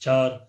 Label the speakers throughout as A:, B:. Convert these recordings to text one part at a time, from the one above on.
A: 4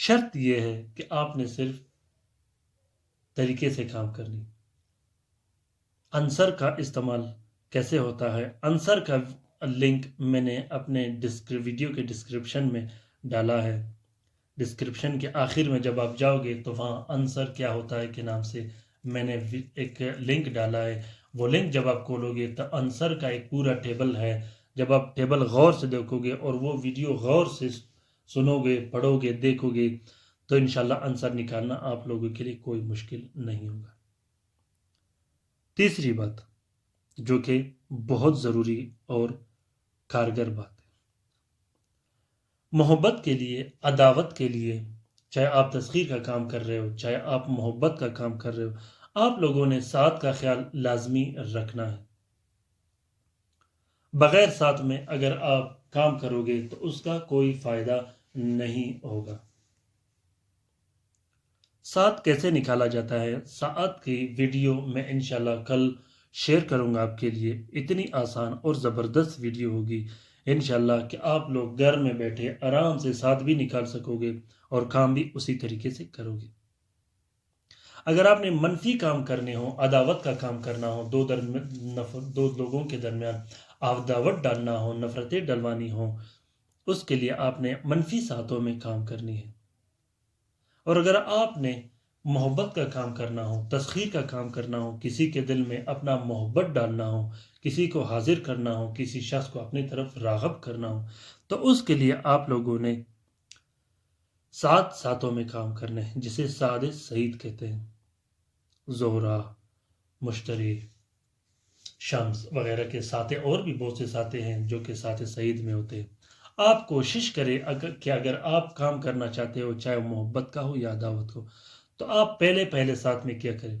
A: شرط یہ ہے کہ آپ نے صرف طریقے سے کام کرنی۔ عنصر کا استعمال کیسے ہوتا ہے؟ عنصر کا لنک میں نے اپنے ویڈیو کے ڈسکرپشن میں ڈالا ہے۔ ڈسکرپشن کے آخر میں جب آپ جاؤ گے تو وہاں عنصر کیا ہوتا ہے کے نام سے میں نے ایک لنک ڈالا ہے۔ وہ لنک جب آپ کھولو گے تو عنصر کا ایک پورا ٹیبل ہے۔ جب آپ ٹیبل غور سے دیکھو گے اور وہ ویڈیو غور سے سنو گے، پڑھو گے، دیکھو گے تو انشاءاللہ عنصر نکالنا آپ لوگوں کے لیے کوئی مشکل نہیں ہوگا۔ تیسری بات جو کہ بہت ضروری اور کارگر بات ہے، محبت کے لیے، عداوت کے لیے، چاہے آپ تسخیر کا کام کر رہے ہو، چاہے آپ محبت کا کام کر رہے ہو، آپ لوگوں نے ساتھ کا خیال لازمی رکھنا ہے۔ بغیر ساتھ میں اگر آپ کام کرو گے تو اس کا کوئی فائدہ نہیں ہوگا۔ ساتھ کیسے نکالا جاتا ہے؟ ساتھ کی ویڈیو میں انشاءاللہ کل شیئر کروں گا آپ کے لیے۔ اتنی آسان اور زبردست ویڈیو ہوگی انشاءاللہ کہ آپ لوگ گھر میں بیٹھے آرام سے ساتھ بھی نکال سکو گے اور کام بھی اسی طریقے سے کرو گے۔ اگر آپ نے منفی کام کرنے ہو، عداوت کا کام کرنا ہو، دو لوگوں کے درمیان عداوت ڈالنا ہو، نفرتیں ڈلوانی ہو، اس کے لیے آپ نے منفی ساتھوں میں کام کرنی ہے۔ اور اگر آپ نے محبت کا کام کرنا ہو، تسخیر کا کام کرنا ہو، کسی کے دل میں اپنا محبت ڈالنا ہو، کسی کو حاضر کرنا ہو، کسی شخص کو اپنی طرف راغب کرنا ہو، تو اس کے لیے آپ لوگوں نے ساتوں میں کام کرنے ہیں، جسے سعد سعید کہتے ہیں۔ زہرہ، مشتری، شمس وغیرہ کے ساتھے اور بھی بہت سے ساتھے ہیں جو کہ ساتھ سعید میں ہوتے ہیں۔ آپ کوشش کریں کہ اگر آپ کام کرنا چاہتے ہو، چاہے محبت کا ہو یا عداوت ہو، تو آپ پہلے ساتھ میں کیا کریں؟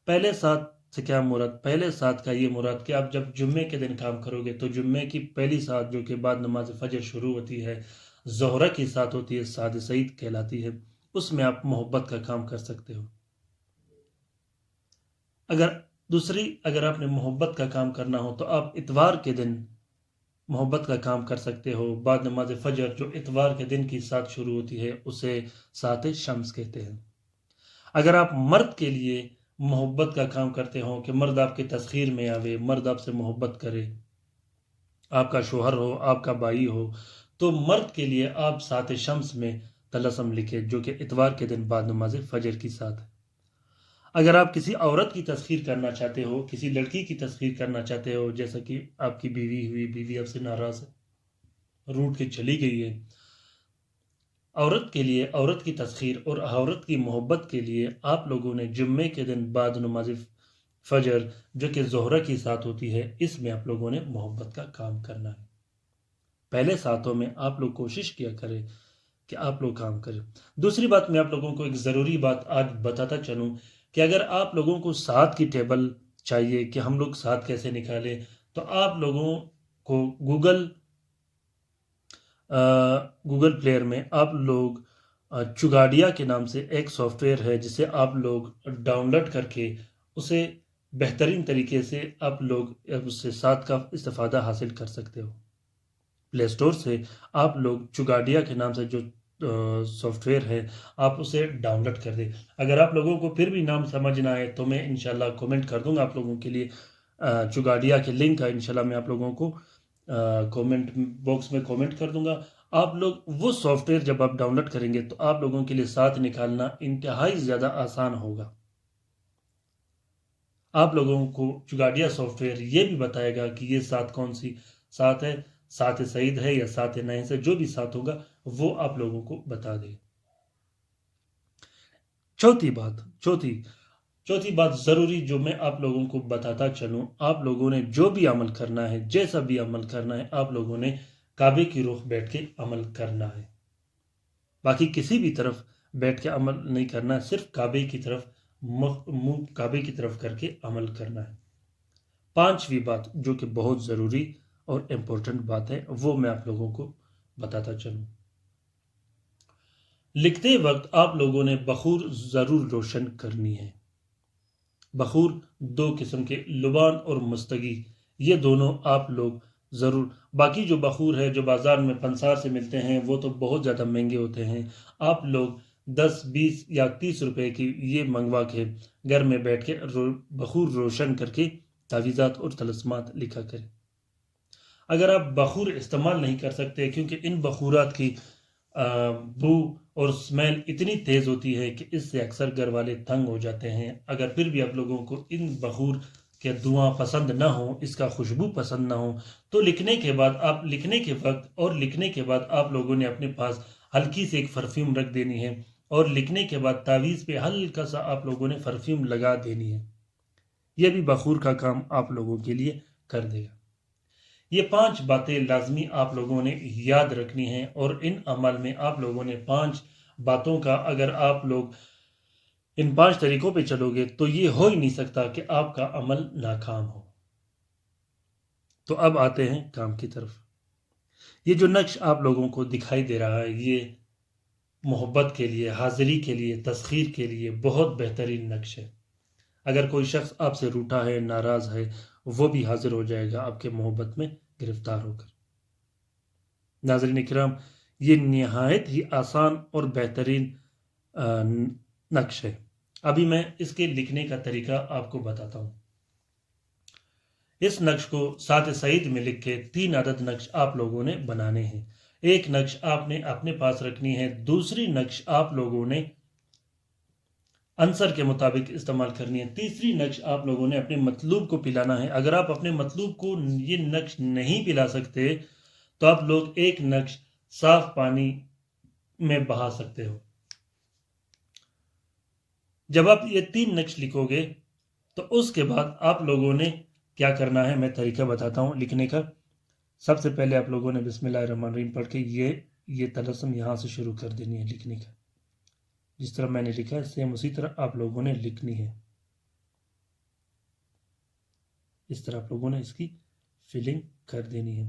A: پہلے ساتھ سے کیا مراد؟ پہلے ساتھ کا یہ مراد کہ آپ جب جمعے کے دن کام کرو گے تو جمعے کی پہلی ساتھ جو کہ بعد نماز فجر شروع ہوتی ہے، زہرہ کی ساتھ ہوتی ہے، سعد سعید کہلاتی ہے، اس میں آپ محبت کا کام کر سکتے ہو۔ اگر آپ نے محبت کا کام کرنا ہو تو آپ اتوار کے دن محبت کا کام کر سکتے ہو۔ بعد نماز فجر جو اتوار کے دن کی ساتھ شروع ہوتی ہے اسے ساتھ شمس کہتے ہیں۔ اگر آپ مرد کے لیے محبت کا کام کرتے ہو کہ مرد آپ کے تسخیر میں آوے، مرد آپ سے محبت کرے، آپ کا شوہر ہو، آپ کا بھائی ہو، تو مرد کے لیے آپ ساتھ شمس میں طلسم لکھے جو کہ اتوار کے دن بعد نماز فجر کی ساتھ ہے۔ اگر آپ کسی عورت کی تسخیر کرنا چاہتے ہو، کسی لڑکی کی تسخیر کرنا چاہتے ہو، جیسا کہ آپ کی بیوی ہوئی، بیوی آپ سے ناراض ہے، روٹ کے چلی گئی ہے، عورت کے لیے عورت کی تسخیر اور عورت کی محبت کے لیے آپ لوگوں نے جمعے کے دن بعد نماز فجر جو کہ زہرہ کی ساتھ ہوتی ہے، اس میں آپ لوگوں نے محبت کا کام کرنا ہے۔ پہلے ساتھوں میں آپ لوگ کوشش کیا کریں کہ آپ لوگ کام کریں۔ دوسری بات میں آپ لوگوں کو ایک ضروری بات آج بتاتا چلوں کہ اگر آپ لوگوں کو ساتھ کی ٹیبل چاہیے کہ ہم لوگ ساتھ کیسے نکالیں، تو آپ لوگوں کو گوگل پلیئر میں آپ لوگ چگاڑیا کے نام سے ایک سافٹ ویئر ہے جسے آپ لوگ ڈاؤن لوڈ کر کے اسے بہترین طریقے سے آپ لوگ اس سے ساتھ کا استفادہ حاصل کر سکتے ہو۔ پلے اسٹور سے آپ لوگ چگاڑیا کے نام سے جو سافٹ ویئر ہے آپ اسے ڈاؤن لوڈ کر دیں۔ اگر آپ لوگوں کو پھر بھی نام سمجھ نہ آئے تو میں انشاءاللہ کومنٹ کر دوں گا آپ لوگوں کے لیے، چگاڑیا کے لنک کا انشاءاللہ میں آپ لوگوں کو کومنٹ باکس میں کومنٹ کر دوں گا۔ آپ لوگ وہ سافٹ ویئر جب آپ ڈاؤن لوڈ کریں گے تو آپ لوگوں کے لیے ساتھ نکالنا انتہائی زیادہ آسان ہوگا۔ آپ لوگوں کو چگاڑیا سافٹ ویئر یہ بھی بتائے گا کہ یہ ساتھ کون سی ساتھ ہے، ساتھ سعید ہے یا ساتھ نئے سے، جو بھی ساتھ ہوگا وہ آپ لوگوں کو بتا دے۔ چوتھی بات ضروری جو میں آپ لوگوں کو بتاتا چلوں، آپ لوگوں نے جو بھی عمل کرنا ہے، جیسا بھی عمل کرنا ہے، آپ لوگوں نے کعبے کی رخ بیٹھ کے عمل کرنا ہے۔ باقی کسی بھی طرف بیٹھ کے عمل نہیں کرنا ہے، صرف کعبے کی طرف منہ کعبے کی طرف کر کے عمل کرنا ہے۔ پانچویں بات جو کہ بہت ضروری اور امپورٹنٹ بات ہے وہ میں آپ لوگوں کو بتاتا چلوں۔ لکھتے وقت آپ لوگوں نے بخور ضرور روشن کرنی ہے۔ بخور دو قسم کے، لبان اور مستگی، یہ دونوں آپ لوگ ضرور، باقی جو بخور ہے جو بازار میں پنسار سے ملتے ہیں وہ تو بہت زیادہ مہنگے ہوتے ہیں، آپ لوگ 10 20 یا 30 روپے کی یہ منگوا کے گھر میں بیٹھ کے بخور روشن کر کے تعویذات اور طلسمات لکھا کریں۔ اگر آپ بخور استعمال نہیں کر سکتے کیونکہ ان بخورات کی بو اور سمیل اتنی تیز ہوتی ہے کہ اس سے اکثر گھر والے تنگ ہو جاتے ہیں، اگر پھر بھی آپ لوگوں کو ان بخور کے دھواں پسند نہ ہو، اس کا خوشبو پسند نہ ہو، تو لکھنے کے بعد آپ لوگوں نے اپنے پاس ہلکی سے ایک پرفیوم رکھ دینی ہے، اور لکھنے کے بعد تعویذ پہ ہلکا سا آپ لوگوں نے پرفیوم لگا دینی ہے۔ یہ بھی بخور کا کام آپ لوگوں کے لیے کر دے گا۔ یہ 5 باتیں لازمی آپ لوگوں نے یاد رکھنی ہیں، اور ان عمل میں آپ لوگوں نے 5 باتوں کا اگر آپ لوگ ان 5 طریقوں پہ چلو گے تو یہ ہو ہی نہیں سکتا کہ آپ کا عمل ناکام ہو۔ تو اب آتے ہیں کام کی طرف۔ یہ جو نقش آپ لوگوں کو دکھائی دے رہا ہے، یہ محبت کے لیے، حاضری کے لیے، تسخیر کے لیے بہت بہترین نقش ہے۔ اگر کوئی شخص آپ سے روٹھا ہے، ناراض ہے، وہ بھی حاضر ہو جائے گا آپ کے محبت میں گرفتار ہو کر۔ ناظرین کرام، یہ نہایت ہی آسان اور بہترین نقش ہے۔ ابھی میں اس کے لکھنے کا طریقہ آپ کو بتاتا ہوں۔ اس نقش کو سات سعید میں لکھ کے 3 عدد نقش آپ لوگوں نے بنانے ہیں۔ ایک نقش آپ نے اپنے پاس رکھنی ہے، دوسری نقش آپ لوگوں نے عنصر کے مطابق استعمال کرنی ہے، تیسری نقش آپ لوگوں نے اپنے مطلوب کو پلانا ہے۔ اگر آپ اپنے مطلوب کو یہ نقش نہیں پلا سکتے تو آپ لوگ ایک نقش صاف پانی میں بہا سکتے ہو۔ جب آپ یہ 3 نقش لکھو گے تو اس کے بعد آپ لوگوں نے کیا کرنا ہے، میں طریقہ بتاتا ہوں لکھنے کا۔ سب سے پہلے آپ لوگوں نے بسم اللہ الرحمن الرحیم پڑھ کے یہ طلسم یہاں سے شروع کر دینی ہے لکھنے کا۔ جس طرح میں نے لکھا ہے سیم اسی طرح آپ لوگوں نے لکھنی ہے۔ اس طرح آپ لوگوں نے اس کی فلنگ کر دینی ہے۔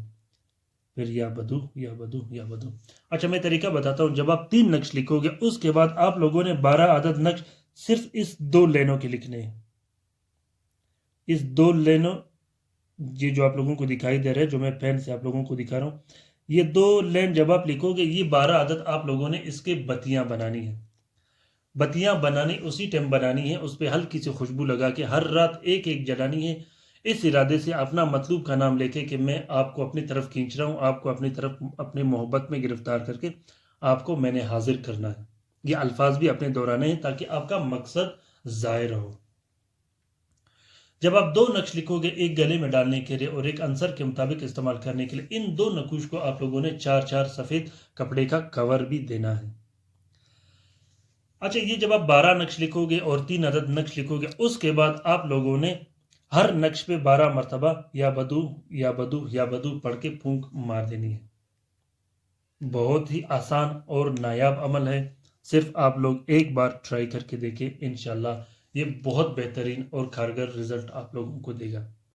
A: پھر یا بدو یا بدو یا بدو۔ اچھا میں طریقہ بتاتا ہوں۔ جب آپ 3 نقش لکھو گے اس کے بعد آپ لوگوں نے 12 عدد نقش صرف اس 2 لینوں کے لکھنے ہیں۔ اس 2 لینوں، یہ جو آپ لوگوں کو دکھائی دے رہے ہیں، جو میں پین سے آپ لوگوں کو دکھا رہا ہوں، یہ 2 لین جب آپ لکھو گے، یہ 12 عدد آپ لوگوں نے اس کے بتیاں بنانی ہیں۔ بتیاں بنانی اسی ٹائم بنانی ہے، اس پہ ہلکی سی خوشبو لگا کے ہر رات ایک ایک جلانی ہے، اس ارادے سے اپنا مطلوب کا نام لے کے کہ میں آپ کو اپنی طرف کھینچ رہا ہوں، آپ کو اپنی طرف اپنے محبت میں گرفتار کر کے آپ کو میں نے حاضر کرنا ہے۔ یہ الفاظ بھی اپنے دہرانے ہیں تاکہ آپ کا مقصد ظاہر ہو۔ جب آپ 2 نقش لکھو گے، ایک گلے میں ڈالنے کے لیے اور ایک عنصر کے مطابق استعمال کرنے کے لیے، ان 2 نقوش کو آپ لوگوں نے 4 سفید کپڑے کا کور بھی دینا ہے۔ اچھا یہ جب آپ 12 نقش لکھو گے اور 3 عدد نقش لکھو گے، اس کے بعد آپ لوگوں نے ہر نقش پہ 12 مرتبہ یا بدو یا بدو یا بدو پڑھ کے پھونک مار دینی ہے۔ بہت ہی آسان اور نایاب عمل ہے، صرف آپ لوگ ایک بار ٹرائی کر کے دیکھیں، انشاءاللہ یہ بہت بہترین اور کارگر رزلٹ آپ لوگوں کو دے گا۔